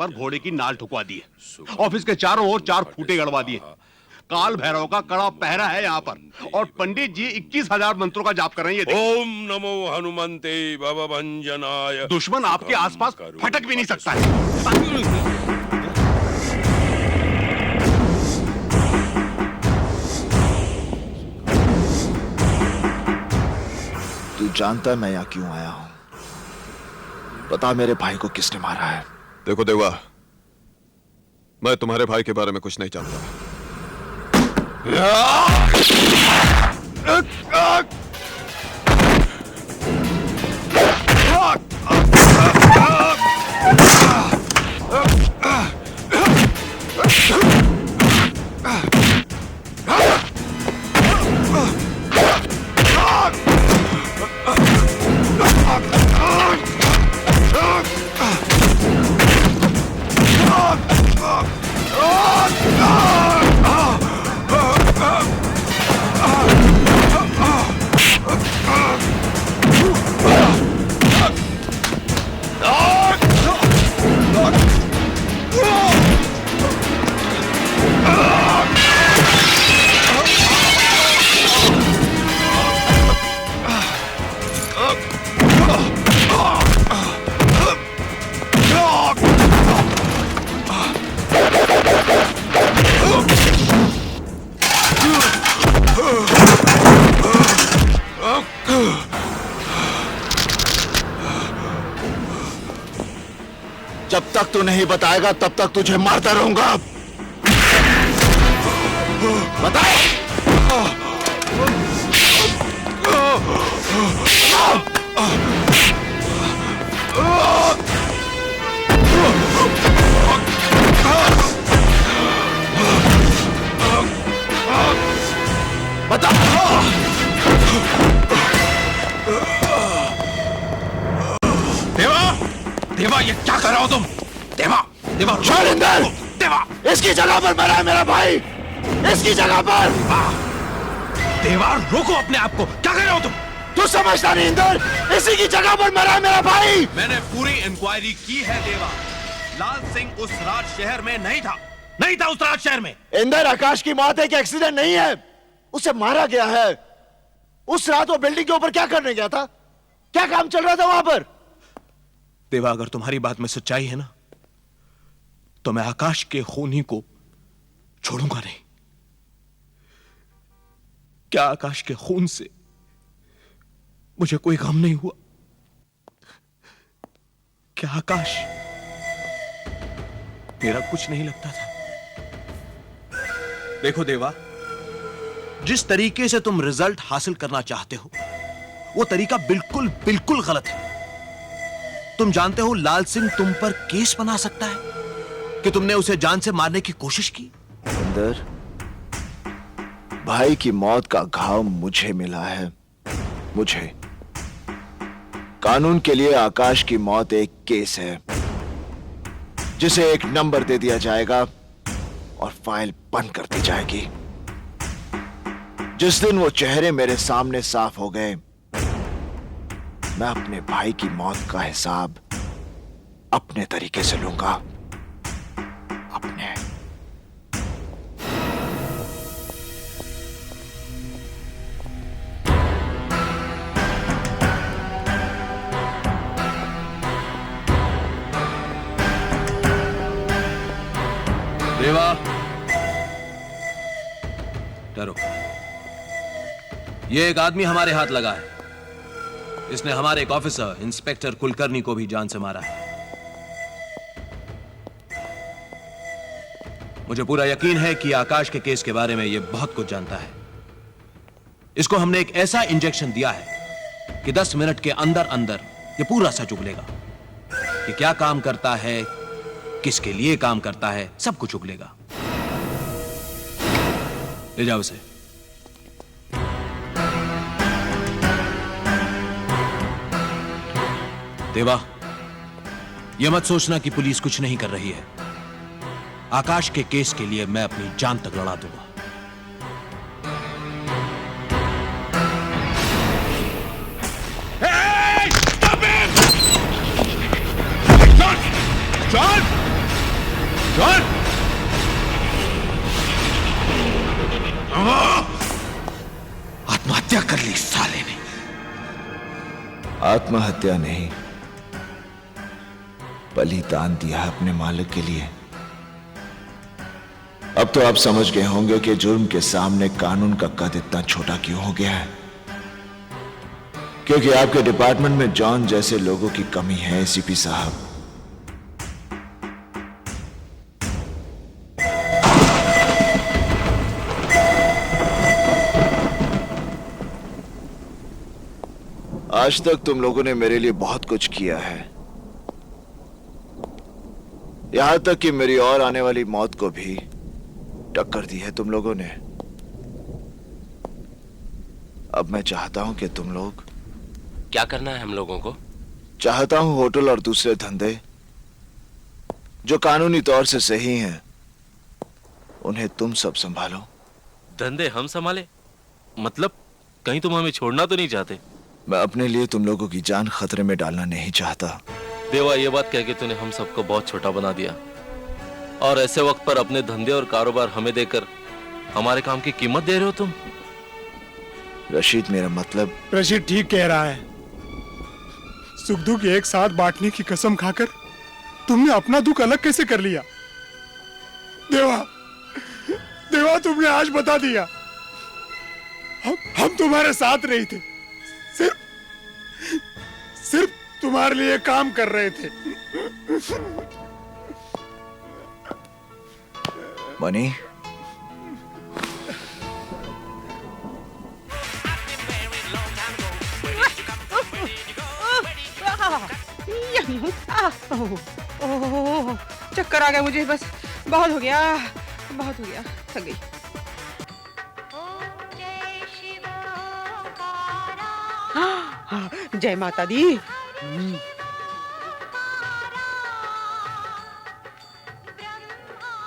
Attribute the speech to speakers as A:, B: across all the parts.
A: पर घोड़े की नाल ठुकवा दी है। ऑफिस के चारों ओर 4 खूंटे गड़वा दिए। काल भैरव का कड़ा पहरा है यहाँ पर और पंडित जी 21,000 मंत्रों का जाप कर रहे हैं। ये
B: ओम नमो हनुमंते भवभंजनाय।
A: दुश्मन आपके आसपास फटक भी नहीं सकता है।
C: तू जानता है मैं यहाँ क्यों आया हूं? बता मेरे भाई को किसने मारा है?
D: देखो देवा, मैं तुम्हारे भाई के बारे में कुछ नहीं जानता।
C: जब तक तू नहीं बताएगा तब तक तुझे मारता रहूंगा। बता। बता।
A: देवा, ये क्या कर रहे हो तुम? देवा, देवा,
C: शैलेंद्र!
A: देवा,
C: इसकी जगह पर मरा है मेरा भाई, इसकी जगह पर।
A: देवा, रोको अपने आप को। क्या कर रहे हो तुम?
C: तू समझता नहीं इंदर, इसी की जगह पर मरा है मेरा भाई।
A: मैंने पूरी इंक्वायरी की है देवा। लाल सिंह उस राज शहर में नहीं था उस राज शहर में।
C: इंदर, आकाश की मौत एक एक्सीडेंट नहीं है, उसे मारा गया है। उस रात वो बिल्डिंग के ऊपर क्या करने गया था? क्या काम चल रहा था वहां पर?
A: देवा, अगर तुम्हारी बात में सच्चाई है ना, तो मैं आकाश के खूनी को छोड़ूंगा नहीं। क्या आकाश के खून से मुझे कोई गम नहीं हुआ? क्या आकाश मेरा कुछ नहीं लगता था? देखो देवा, जिस तरीके से तुम रिजल्ट हासिल करना चाहते हो, वो तरीका बिल्कुल बिल्कुल गलत है। तुम जानते हो लाल सिंह तुम पर केस बना सकता है कि तुमने उसे जान से मारने की कोशिश की।
C: इंदर, भाई की मौत का घाव मुझे मिला है, मुझे। कानून के लिए आकाश की मौत एक केस है जिसे एक नंबर दे दिया जाएगा और फाइल बंद कर दी जाएगी। जिस दिन वो चेहरे मेरे सामने साफ हो गए, मैं अपने भाई की मौत का हिसाब अपने तरीके से लूंगा। अपने।
A: देवा, डरो। ये एक आदमी हमारे हाथ लगा है। इसने हमारे एक ऑफिसर इंस्पेक्टर कुलकर्णी को भी जान से मारा है। मुझे पूरा यकीन है कि आकाश के केस के बारे में यह बहुत कुछ जानता है। इसको हमने एक ऐसा इंजेक्शन दिया है कि 10 मिनट के अंदर अंदर यह पूरा सच उगलेगा कि क्या काम करता है, किसके लिए काम करता है, सब कुछ उगलेगा। ले जाओ उसे। देवा, यह मत सोचना कि पुलिस कुछ नहीं कर रही है। आकाश के केस के लिए मैं अपनी जान तक लड़ा दूंगा। John! जॉन! आत्महत्या कर ली साले ने।
C: आत्महत्या नहीं, बलिदान दिया अपने मालिक के लिए। अब तो आप समझ गए होंगे कि जुर्म के सामने कानून का कद इतना छोटा क्यों हो गया है। क्योंकि आपके डिपार्टमेंट में जॉन जैसे लोगों की कमी है एसीपी साहब। आज तक तुम लोगों ने मेरे लिए बहुत कुछ किया है, यहां तक कि मेरी और आने वाली मौत को भी टक्कर दी है तुम लोगों ने। अब मैं चाहता हूं कि तुम लोग।
E: क्या करना है हम लोगों को?
C: चाहता हूं होटल और दूसरे धंधे जो कानूनी तौर से सही हैं, उन्हें तुम सब संभालो।
E: धंधे हम संभाले? मतलब कहीं तुम हमें छोड़ना तो नहीं चाहते?
C: मैं अपने लिए तुम लोगों की जान खतरे में डालना नहीं चाहता।
E: देवा, ये बात कह के तूने हम सबको बहुत छोटा बना दिया, और ऐसे वक्त पर अपने धंधे और कारोबार हमें देकर हमारे काम की कीमत दे रहे हो तुम।
C: रशीद, मेरा मतलब।
F: रशीद ठीक कह रहा है। सुख दुख एक साथ बांटने की कसम खाकर तुमने अपना दुख अलग कैसे कर लिया? देवा, देवा, तुमने आज बता दिया। हम तुम्हारे साथ नहीं थे, सिर्फ तुम्हारे लिए काम कर रहे थे।
C: मनी,
G: चक्कर आ गया मुझे, बस बहुत हो गया, बहुत हो गया, थक गई। जय माता दी।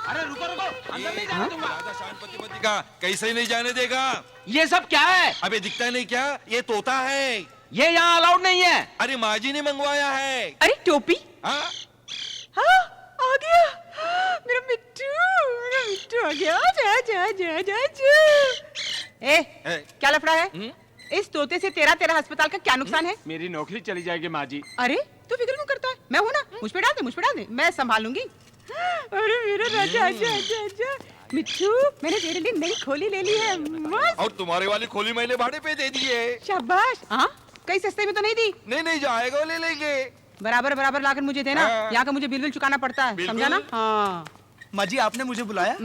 H: अरे रुको रुको, अंदर नहीं जाने दूंगा।
B: राजा शांति का कैसे नहीं जाने देगा?
H: ये सब क्या है?
B: अबे दिखता नहीं क्या? ये तोता है।
H: ये यहाँ अलाउड नहीं है।
B: अरे माँ जी ने मंगवाया है।
G: अरे टोपी,
B: हाँ?
G: हाँ, आ गया मेरा मिट्टू आ गया। जा जा जा जा जा। ए, क्या लफड़ा है? इस तोते से तेरा अस्पताल का क्या नुकसान है?
H: मेरी नौकरी चली जाएगी माँ जी।
G: अरे तू फिक्र क्यों करता है? मैं हूं ना, मुझ पे डाल दे, मैं संभालूंगी। अरे मेरा राजा, आजा आजा आजा। मिट्टू, मैंने तेरे लिए नई खोली ले ली है, मस्त।
B: और तुम्हारे वाली खोली मैंने भाड़े पे दे दी है।
G: शाबाश। हाँ, कहीं सस्ते में तो नहीं दी?
B: नहीं जाएगा, ले लेंगे।
G: बराबर लाकर मुझे देना।
B: हाँ।
G: यहाँ का मुझे बिल चुकाना पड़ता है, समझा ना? हाँ।
I: माँ जी, आपने मुझे बुलाया?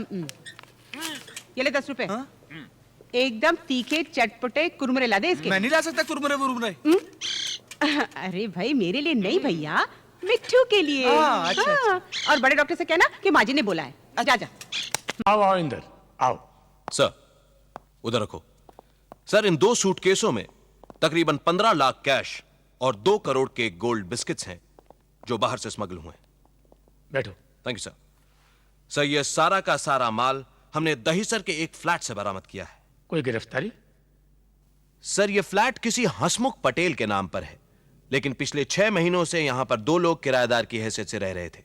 G: ये ले 10 रुपए। एकदम तीखे चटपटे कुरमुरे ला दे इसके।
I: मैं नहीं ला सकता कुरमुरे वुरमुरे।
G: अरे भाई, मेरे लिए नहीं भैया, मिट्टू के लिए।
I: अच्छा।
G: और बड़े डॉक्टर से कहना कि माँ जी ने बोला है। जा जा।
F: आओ इंदर, आओ।
A: सर, उधर रखो। सर, इन 2 सूटकेसों में तकरीबन 15 लाख कैश और 2 करोड़ के गोल्ड बिस्किट्स हैं जो बाहर से स्मगल हुए हैं।
F: बैठो।
A: Thank you sir. सर, ये सारा का सारा माल हमने दहीसर के एक फ्लैट से बरामद किया है।
F: कोई गिरफ्तारी?
A: सर, ये फ्लैट किसी हंसमुख पटेल के नाम पर है, लेकिन पिछले 6 महीनों से यहां पर 2 लोग किराएदार की हैसियत से रह रहे थे।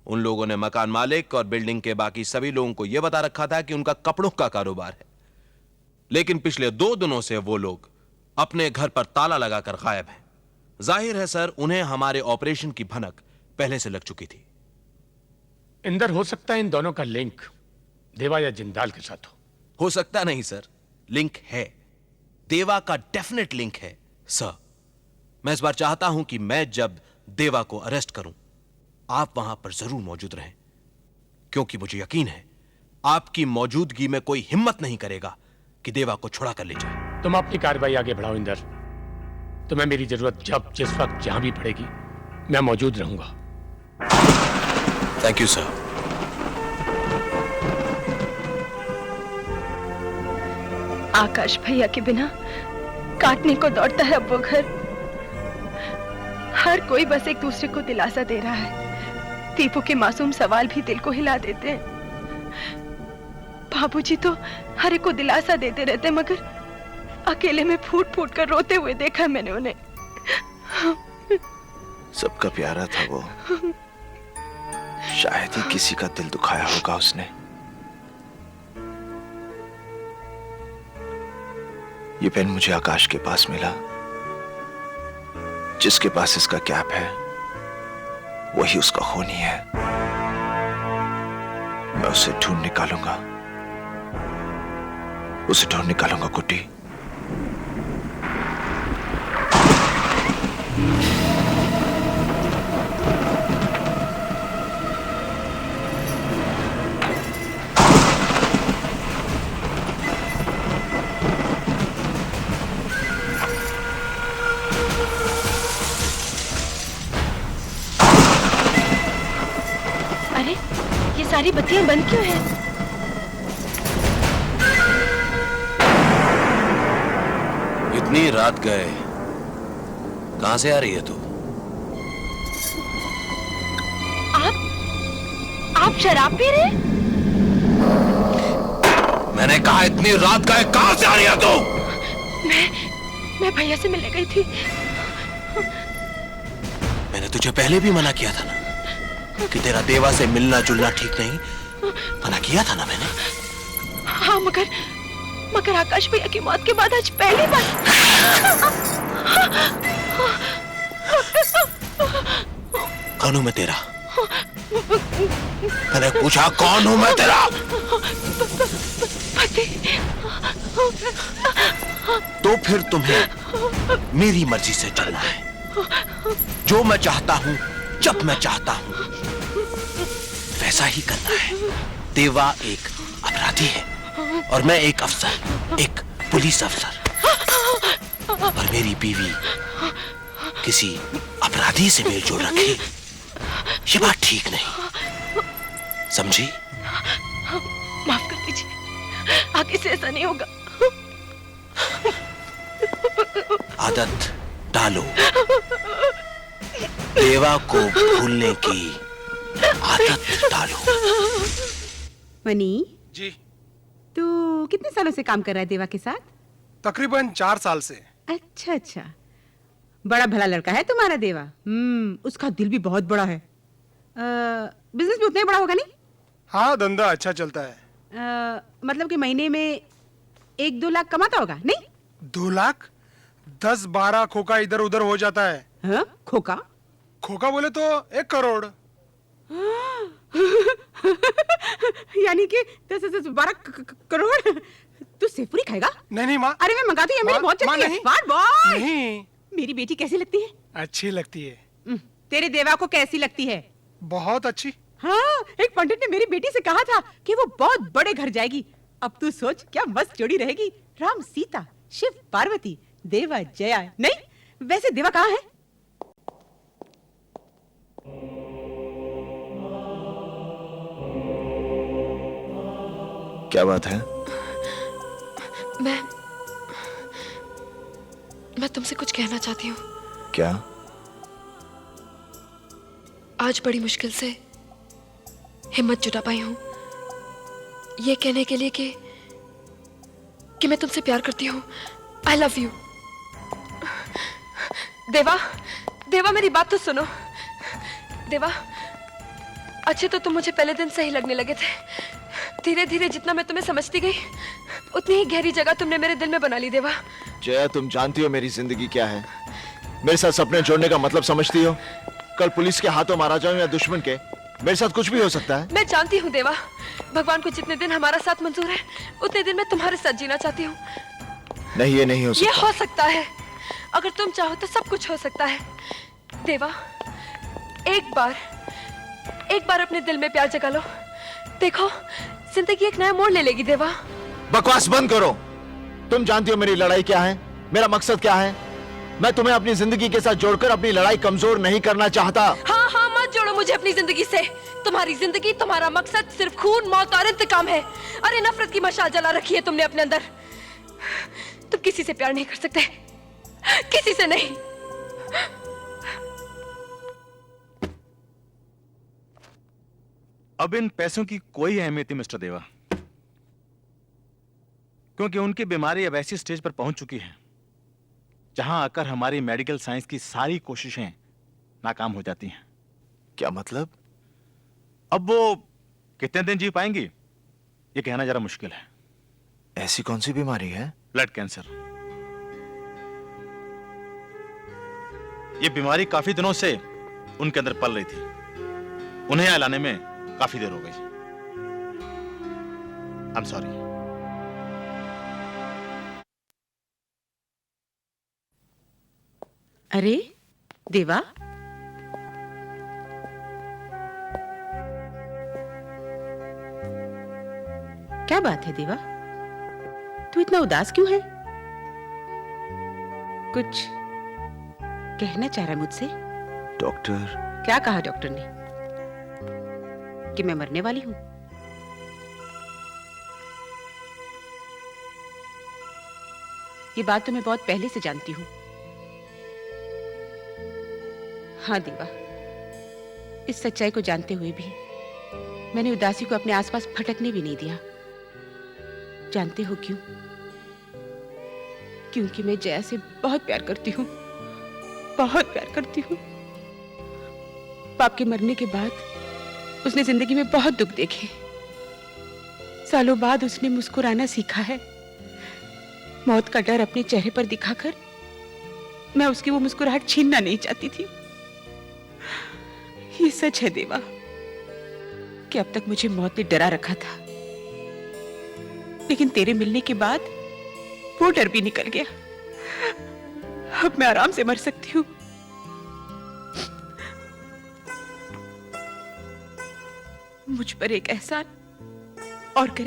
A: उन लोगों ने मकान मालिक और बिल्डिंग के बाकी सभी लोगों को यह बता रखा था कि उनका कपड़ों का कारोबार है, लेकिन पिछले 2 दिनों से वो लोग अपने घर पर ताला लगाकर गायब हैं। जाहिर है सर, उन्हें हमारे ऑपरेशन की भनक पहले से लग चुकी थी।
F: इंदर, हो सकता है इन दोनों का लिंक देवा या जिंदाल के साथ
A: हो सकता नहीं सर, लिंक है। देवा का डेफिनेट लिंक है सर। मैं इस बार चाहता हूं कि मैं जब देवा को अरेस्ट करूं, आप वहां पर जरूर मौजूद रहें, क्योंकि मुझे यकीन है आपकी मौजूदगी में कोई हिम्मत नहीं करेगा कि देवा को छुड़ा कर ले जाए।
F: तुम अपनी कार्रवाई आगे बढ़ाओ इंदर। तुम्हें मेरी जरूरत जब जिस वक्त जहां भी पड़ेगी, मैं मौजूद रहूंगा।
A: Thank you sir.
J: आकाश भैया के बिना काटने को दौड़ता है अब वो घर। हर कोई बस एक दूसरे को दिलासा दे रहा है। दीपू के मासूम सवाल भी दिल को हिला देते हैं। बाबूजी तो हर एक को दिलासा देते रहते, मगर अकेले में फूट फूट कर रोते हुए देखा मैंने उन्हें।
C: सबका प्यारा था वो, शायद ही किसी का दिल दुखाया होगा उसने। ये पेन मुझे आकाश के पास मिला। जिसके पास इसका कैप है वही उसका खूनी है। मैं उसे ढूंढ निकालूंगा, उसे ढूंढ निकालूंगा कुट्टी।
J: अरे ये सारी बत्तियां बंद क्यों हैं?
A: इतनी रात गए, कहां से आ रही है तू?
J: आप शराब पी रहे हैं?
A: मैंने कहा इतनी रात गए, कहां से आ रही है तू?
J: मैं भैया से मिलने गई थी।
A: मैंने तुझे पहले भी मना किया था ना कि तेरा देवा से मिलना जुलना ठीक नहीं। मना किया था ना मैंने।
J: हाँ मगर आकाश भैया की मौत के बाद आज पहली बार।
A: कौन हूं मैं तेरा? मैंने पूछा कौन हूं मैं तेरा? तो फिर तुम्हें मेरी मर्जी से चलना है। जो मैं चाहता हूं, जब मैं चाहता हूं, वैसा ही करना है। देवा एक अपराधी है और मैं एक अफसर, एक पुलिस अफसर। और मेरी बीवी किसी अपराधी से मेलजोल रखे, ये बात ठीक नहीं। समझी?
J: माफ कर दीजिए, आगे से ऐसा नहीं होगा।
A: आदत डालो, देवा को भूलने की आदत डालो।
G: मनी
F: जी,
G: तू कितने सालों से काम कर रहा है देवा के साथ?
F: तकरीबन 4 साल से।
G: अच्छा, बड़ा भला लड़का है तुम्हारा देवा। उसका दिल भी बहुत बड़ा है। बिजनेस भी उतना ही बड़ा होगा नहीं?
F: हाँ, धंधा अच्छा चलता है।
G: मतलब कि महीने में 1-2 लाख कमाता होगा नहीं?
F: 2 लाख? 10-12 खोखा इधर उधर हो जाता है।
G: हाँ? खोखा?
F: खोखा बोले तो 1 करोड़।
G: यानी कि 10-12 करोड़। तू सेवपुरी खाएगा?
F: नहीं माँ।
G: अरे मैं मंगाती हूँ, मेरी बहुत चलती है।
F: नहीं।
G: बार बार।
F: नहीं।
G: मेरी बेटी कैसी लगती है?
F: अच्छी लगती है।
G: तेरे देवा को कैसी लगती है?
F: बहुत अच्छी।
G: हाँ, एक पंडित ने मेरी बेटी से कहा था कि वो बहुत बड़े घर जाएगी। अब तू सोच क्या मस्त जोड़ी रहेगी। राम सीता, शिव पार्वती, देवा जया। नहीं, वैसे देवा कहाँ है?
C: क्या बात है?
J: मैं तुमसे कुछ कहना चाहती हूँ।
C: क्या?
J: आज बड़ी मुश्किल से हिम्मत जुटा पाई हूँ ये कहने के लिए कि मैं तुमसे प्यार करती हूँ। I love you. देवा मेरी बात तो सुनो। देवा, अच्छे तो तुम मुझे पहले दिन से ही लगने लगे थे। धीरे धीरे जितना मैं तुम्हें समझती गई उतनी ही गहरी जगह तुमने मेरे दिल में बना ली। देवा,
C: जया, तुम जानती हो मेरी जिंदगी क्या है? मेरे साथ सपने जोड़ने का मतलब समझती हो? कल पुलिस के हाथों मारा जाऊं या दुश्मन के, मेरे साथ कुछ भी हो सकता है।
J: मैं जानती हूँ देवा, भगवान को जितने दिन हमारा साथ मंजूर है उतने दिन मैं तुम्हारे साथ जीना चाहती हूँ।
C: नहीं, ये नहीं हो सकता।
J: ये हो सकता है। अगर तुम चाहो तो सब कुछ हो सकता है। देवा, एक बार अपने दिल में प्यार जगा लो। देखो, जिंदगी एक नया मोड़ ले लेगी। देवा,
C: बकवास बंद करो। तुम जानती हो मेरी लड़ाई क्या है, मेरा मकसद क्या है। मैं तुम्हें अपनी जिंदगी के साथ जोड़कर अपनी लड़ाई कमजोर नहीं करना चाहता।
J: हाँ, मत जोड़ो मुझे अपनी जिंदगी से। तुम्हारी जिंदगी, तुम्हारा मकसद सिर्फ खून, मौत और इंतकाम है। अरे नफरत की मशाल जला रखी है तुमने अपने अंदर। तुम किसी से प्यार नहीं कर सकते, किसी से नहीं।
K: अब इन पैसों की कोई अहमियत नहीं मिस्टर देवा, क्योंकि उनकी बीमारी अब ऐसी स्टेज पर पहुंच चुकी है जहां आकर हमारी मेडिकल साइंस की सारी कोशिशें नाकाम हो जाती हैं।
C: क्या मतलब?
K: अब वो कितने दिन जी पाएंगी ये कहना जरा मुश्किल है।
C: ऐसी कौन सी बीमारी है?
K: Blood cancer. ये बीमारी काफी दिनों से उनके अंदर पल रही थी। उन्हें यहाँ लाने में काफी देर हो गई। I am sorry.
G: अरे देवा, क्या बात है देवा? तू इतना उदास क्यों है? कुछ कहना चाह रहा है मुझसे?
C: डॉक्टर।
G: क्या कहा डॉक्टर ने? कि मैं मरने वाली हूं? ये बात तो मैं बहुत पहले से जानती हूं। हाँ देवा, इस सच्चाई को जानते हुए भी मैंने उदासी को अपने आसपास फटकने भी नहीं दिया। जानते हो क्यों? क्योंकि मैं जया से बहुत प्यार करती हूँ, बहुत प्यार करती हूँ। बाप के मरने के बाद उसने जिंदगी में बहुत दुख देखे। सालों बाद उसने मुस्कुराना सीखा है। मौत का डर अपने चेहरे पर दिखाकर मैं उसकी वो मुस्कुराहट छीनना नहीं चाहती थी। ये सच है देवा कि अब तक मुझे मौत ने डरा रखा था, लेकिन तेरे मिलने के बाद वो डर भी निकल गया। अब मैं आराम से मर सकती हूँ। मुझ पर एक एहसान और कर